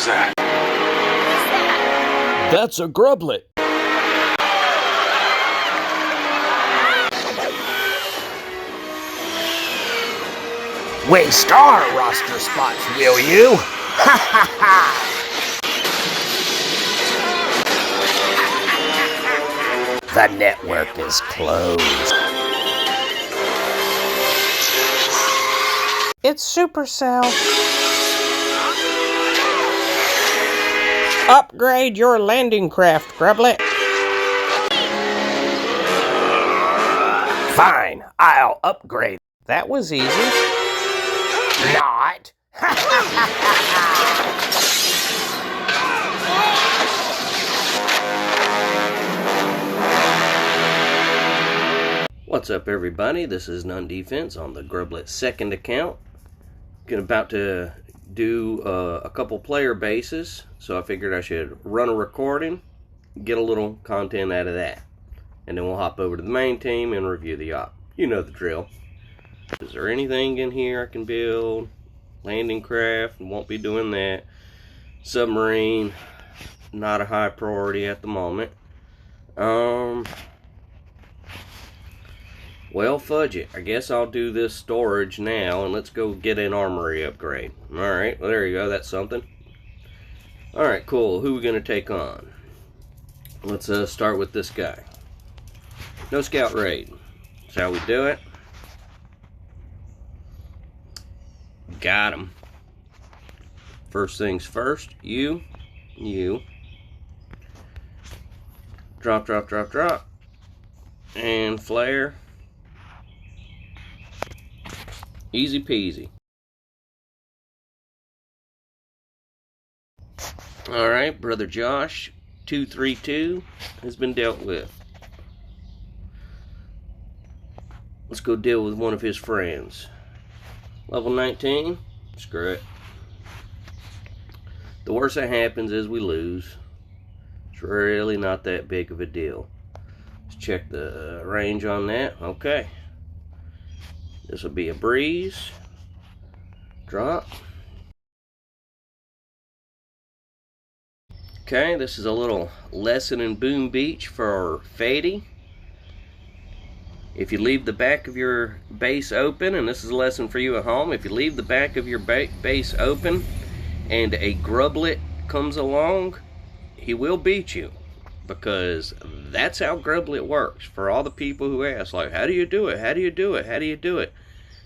was that? That's a grublet. Waste our roster spots, will you? Ha ha ha! The network is closed. It's Supercell. Upgrade your landing craft, Grublet. Fine, I'll upgrade. That was easy. Not. What's up, everybody? This is None Defense on the Grublet second account. About to do a couple player bases, so I figured I should run a recording, get a little content out of that, and then we'll hop over to the main team and review the op. You know the drill. Is there anything in here I can build? Landing craft, won't be doing that. Submarine, not a high priority at the moment. Well, fudge it. I guess I'll do this storage now, and let's go get an armory upgrade. Alright, well, there you go. That's something. Alright, cool. Who are we going to take on? Let's start with this guy. No scout raid. That's how we do it. Got him. First things first. You. Drop. And flare. Easy peasy. Alright, Brother Josh, 232 has been dealt with. Let's go deal with one of his friends. Level 19, screw it. The worst that happens is we lose. It's really not that big of a deal. Let's check the range on that. Okay. This will be a breeze. Drop. Okay, this is a little lesson in Boom Beach for Fady. If you leave the back of your base open, and this is a lesson for you at home, if you leave the back of your base open and a grublet comes along, he will beat you. Because that's how grublet works. For all the people who ask, like, how do you do it? How do you do it? How do you do it?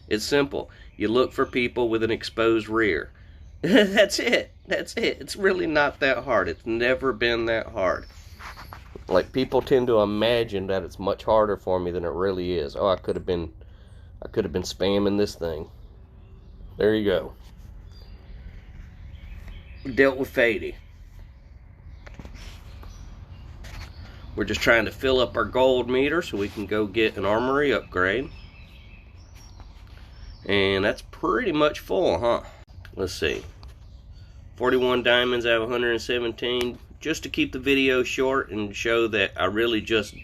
It's simple. You look for people with an exposed rear. That's it. That's it. It's really not that hard. It's never been that hard. Like, people tend to imagine that it's much harder for me than it really is. Oh, I could have been spamming this thing. There you go. Dealt with Fady. We're just trying to fill up our gold meter so we can go get an armory upgrade. And that's pretty much full, huh? Let's see. 41 diamonds out of 117. Just to keep the video short and show that I really just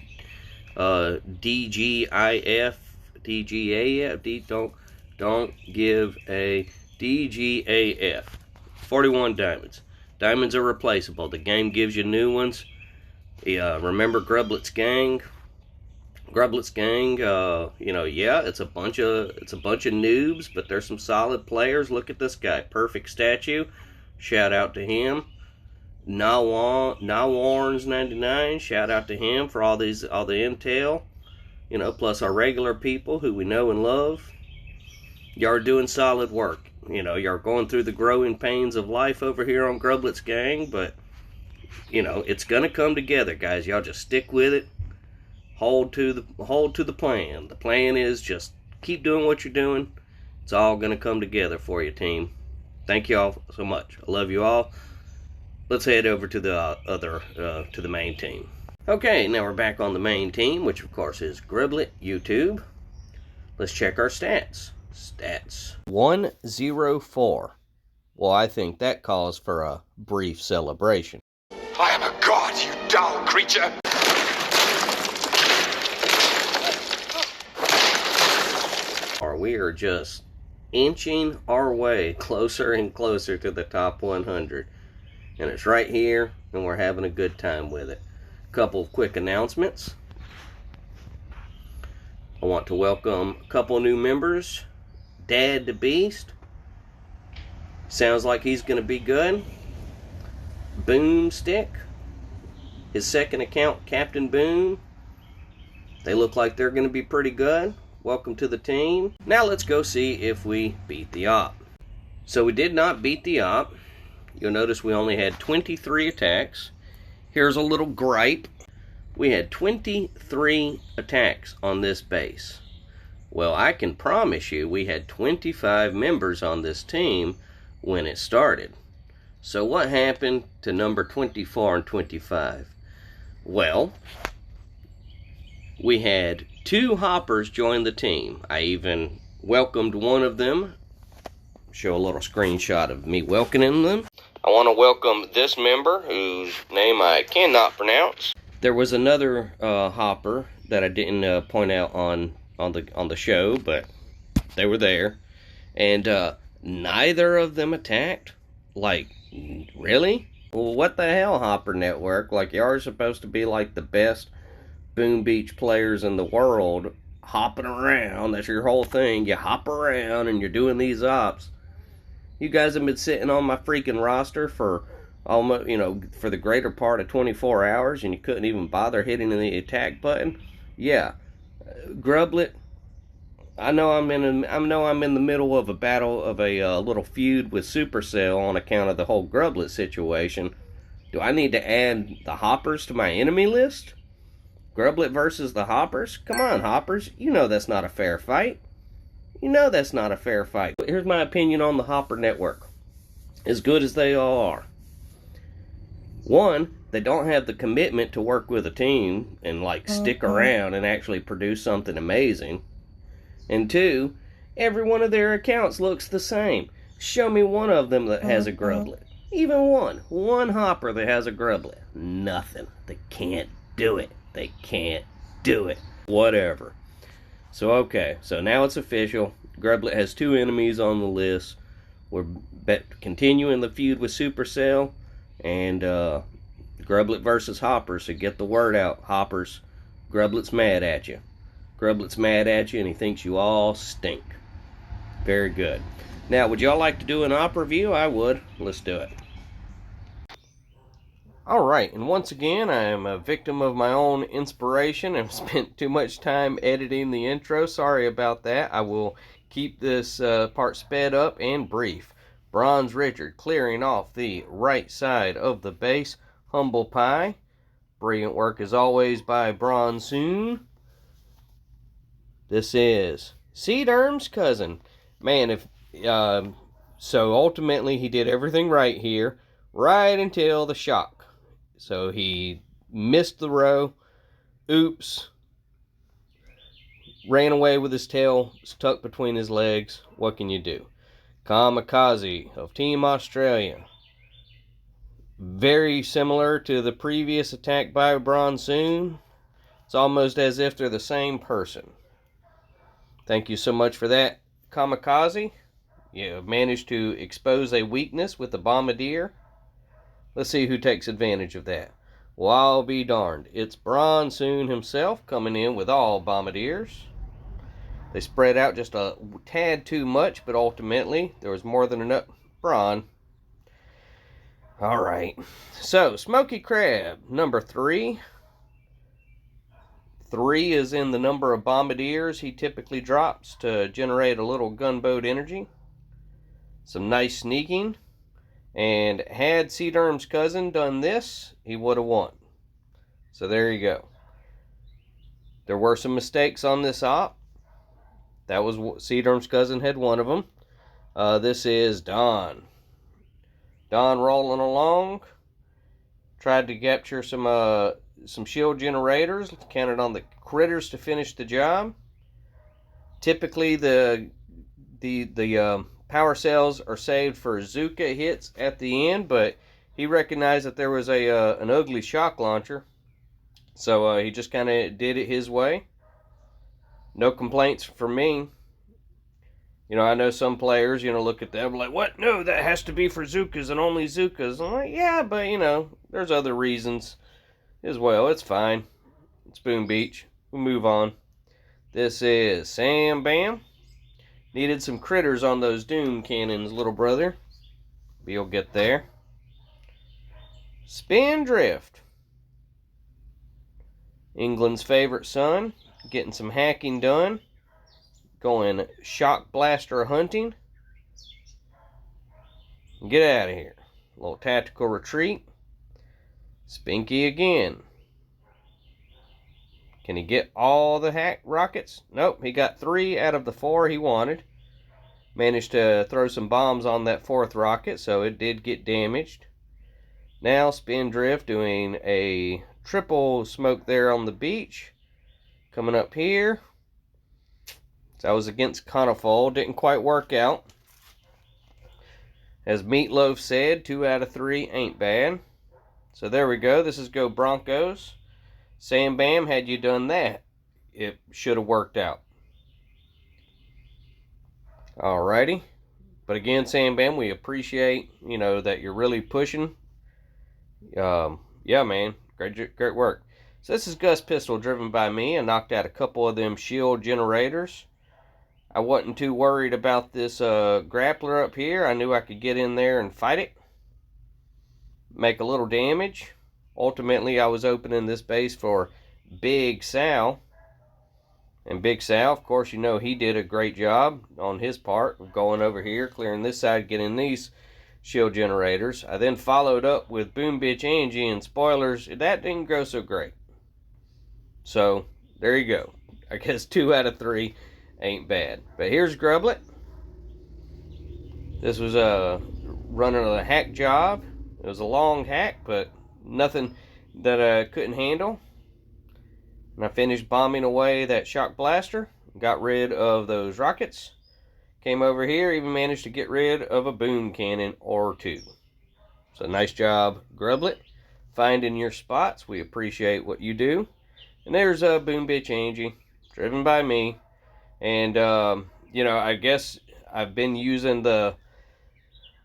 don't give a DGAF. 41 diamonds. Diamonds are replaceable. The game gives you new ones. Remember Grublet's gang? Grublet's gang, yeah, it's a bunch of noobs, but there's some solid players. Look at this guy, perfect statue. Shout out to him. Nawarns 99. Shout out to him for all the intel. Plus our regular people who we know and love. Y'all are doing solid work. Y'all going through the growing pains of life over here on Grublet's gang, but it's gonna come together, guys. Y'all just stick with it. Hold to the plan. The plan is just keep doing what you're doing. It's all gonna come together for you, team. Thank you all so much. I love you all. Let's head over to the to the main team. Okay, now we're back on the main team, which of course is Grublet YouTube. Let's check our stats. 104. Well, I think that calls for a brief celebration. I am a god, you dull creature! We are just inching our way closer and closer to the top 100. and it's right here, and we're having a good time with it. Couple of quick announcements. I want to welcome a couple new members. Dad the Beast. Sounds like he's going to be good. Boomstick. His second account, Captain Boom. They look like they're going to be pretty good. Welcome to the team. Now let's go see if we beat the op. So we did not beat the op. You'll notice we only had 23 attacks. Here's a little gripe. We had 23 attacks on this base. Well, I can promise you we had 25 members on this team when it started. So what happened to number 24 and 25? Well, we had 2 hoppers join the team. I even welcomed one of them. Show a little screenshot of me welcoming them. I want to welcome this member whose name I cannot pronounce. There was another hopper that I didn't point out on the show, but they were there, and neither of them attacked. Like, really? Well, what the hell, Hopper Network? Like, you are supposed to be like the best Boom Beach players in the world, hopping around. That's your whole thing. You hop around and you're doing these ops. You guys have been sitting on my freaking roster for almost, for the greater part of 24 hours, and you couldn't even bother hitting the attack button. Yeah, Grublet. I know I'm in the middle of a battle of a little feud with Supercell on account of the whole Grublet situation. Do I need to add the hoppers to my enemy list? Grublet versus the hoppers? Come on, hoppers. You know that's not a fair fight. You know that's not a fair fight. Here's my opinion on the Hopper Network. As good as they all are. 1, they don't have the commitment to work with a team and stick around and actually produce something amazing. And 2, every one of their accounts looks the same. Show me one of them that has a Grublet. Even one. One hopper that has a Grublet. Nothing. They can't do it. They can't do it. Whatever. So, okay. So now it's official. Grublet has 2 enemies on the list. We're continuing the feud with Supercell. And Grublet versus Hoppers. So get the word out, Hoppers. Grublet's mad at you. Grublet's mad at you, and he thinks you all stink. Very good. Now, would y'all like to do an op review? I would. Let's do it. Alright, and once again, I am a victim of my own inspiration and spent too much time editing the intro. Sorry about that. I will keep this part sped up and brief. Bronze Richard clearing off the right side of the base. Humble Pie. Brilliant work as always by Bronsoon. This is Seaderm's cousin. Man, so ultimately he did everything right here, right until the shock. So he missed the row. Oops. Ran away with his tail stuck between his legs. What can you do? Kamikaze of Team Australia. Very similar to the previous attack by Bronsoon. It's almost as if they're the same person. Thank you so much for that, Kamikaze. You managed to expose a weakness with the Bombardier. Let's see who takes advantage of that. Well, I'll be darned. It's Bronsoon himself coming in with all Bombardiers. They spread out just a tad too much, but ultimately there was more than enough. Bron. Alright. So, Smoky Crab, number 3. 3 is in the number of Bombardiers he typically drops to generate a little gunboat energy. Some nice sneaking. And had Seaderm's cousin done this, he would have won. So there you go. There were some mistakes on this op. That was Seaderm's cousin had one of them. This is Don. Don rolling along. Tried to capture some shield generators. Counted on the critters to finish the job. Typically the power cells are saved for Zuka hits at the end, but he recognized that there was an ugly shock launcher, so he just kind of did it his way. No complaints from me. You know, I know some players, you know, look at them like, what? No, that has to be for Zookas and only Zookas. I'm like, yeah, but, you know, there's other reasons as well. It's fine. It's Boom Beach. We move on. This is Sam Bam. Needed some critters on those Doom cannons, little brother. We'll get there. Spindrift. England's favorite son. Getting some hacking done. Going shock blaster hunting. Get out of here. A little tactical retreat. Spinky again. Can he get all the hack rockets? Nope, he got 3 out of the 4 he wanted. Managed to throw some bombs on that 4th rocket, so it did get damaged. Now Spindrift doing a triple smoke there on the beach. Coming up here. So I was against Conifol. Didn't quite work out. As Meatloaf said, 2 out of 3 ain't bad. So there we go. This is Go Broncos. Sam Bam, had you done that, it should have worked out. Alrighty. But again, Sam Bam, we appreciate, you know, that you're really pushing. Yeah, man. Great work. So this is Gus Pistol driven by me. I knocked out a couple of them shield generators. I wasn't too worried about this grappler up here. I knew I could get in there and fight it. Make a little damage. Ultimately, I was opening this base for Big Sal. And Big Sal, of course, you know, he did a great job on his part of going over here, clearing this side, getting these shield generators. I then followed up with Boom Bitch Angie, and spoilers, that didn't go so great. So, there you go. I guess 2 out of 3 ain't bad. But here's Grublet. This was running a hack job. It was a long hack, but nothing that I couldn't handle. And I finished bombing away that shock blaster. Got rid of those rockets. Came over here, even managed to get rid of a boom cannon or 2. So nice job, Grublet. Finding your spots. We appreciate what you do. And there's Boom Bitch Angie, driven by me. And, you know, I guess I've been using the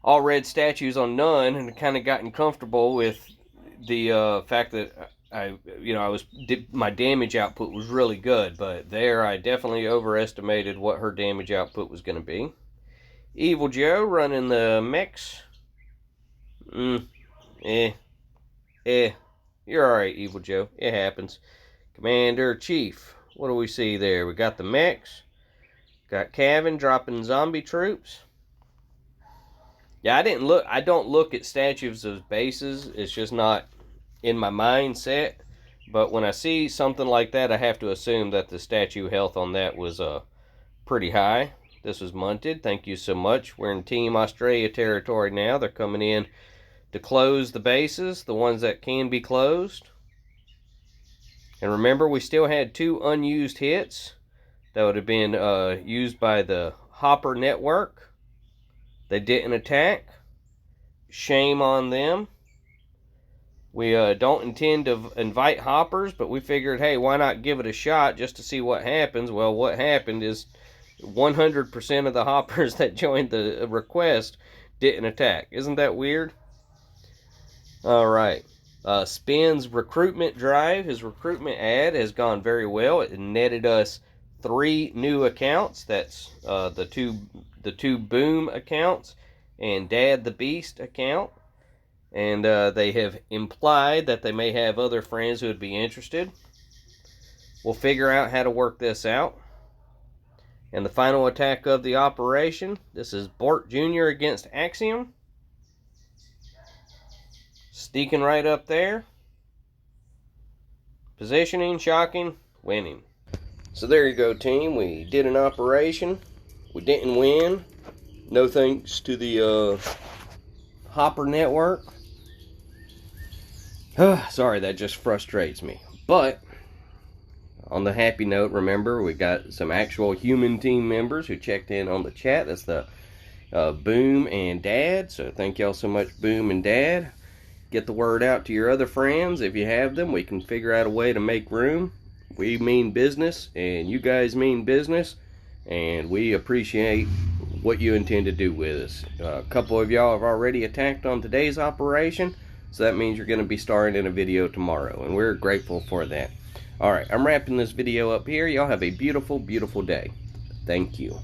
all red statues on none and kind of gotten comfortable with the fact that my damage output was really good, but there I definitely overestimated what her damage output was going to be. Evil Joe running the mechs. You're alright, Evil Joe. It happens. Commander Chief. What do we see there? We got the mechs. Got Cavan dropping zombie troops. Yeah, I don't look at statues as bases. It's just not in my mindset. But when I see something like that, I have to assume that the statue health on that was pretty high. This was munted. Thank you so much. We're in Team Australia territory now. They're coming in to close the bases, the ones that can be closed. And remember, we still had 2 unused hits that would have been used by the Hopper network. They didn't attack. Shame on them. We don't intend to invite hoppers, but we figured, hey, why not give it a shot just to see what happens? Well, what happened is 100% of the hoppers that joined the request didn't attack. Isn't that weird? All right. Spin's recruitment drive, his recruitment ad has gone very well. It netted us 3 new accounts. That's the two Boom accounts and Dad the Beast account. And they have implied that they may have other friends who would be interested. We'll figure out how to work this out. And the final attack of the operation. This is Bort Jr. against Axiom. Sneaking right up there. Positioning, shocking, winning. So there you go, team. We did an operation. We didn't win. No thanks to the Hopper network. Sorry, that just frustrates me. But on the happy note, remember, we got some actual human team members who checked in on the chat. That's the Boom and Dad. So thank y'all so much, Boom and Dad. Get the word out to your other friends. If you have them, we can figure out a way to make room. We mean business, and you guys mean business. And we appreciate what you intend to do with us. A couple of y'all have already attacked on today's operation, so that means you're going to be starring in a video tomorrow, and we're grateful for that. Alright, I'm wrapping this video up here. Y'all have a beautiful, beautiful day. Thank you.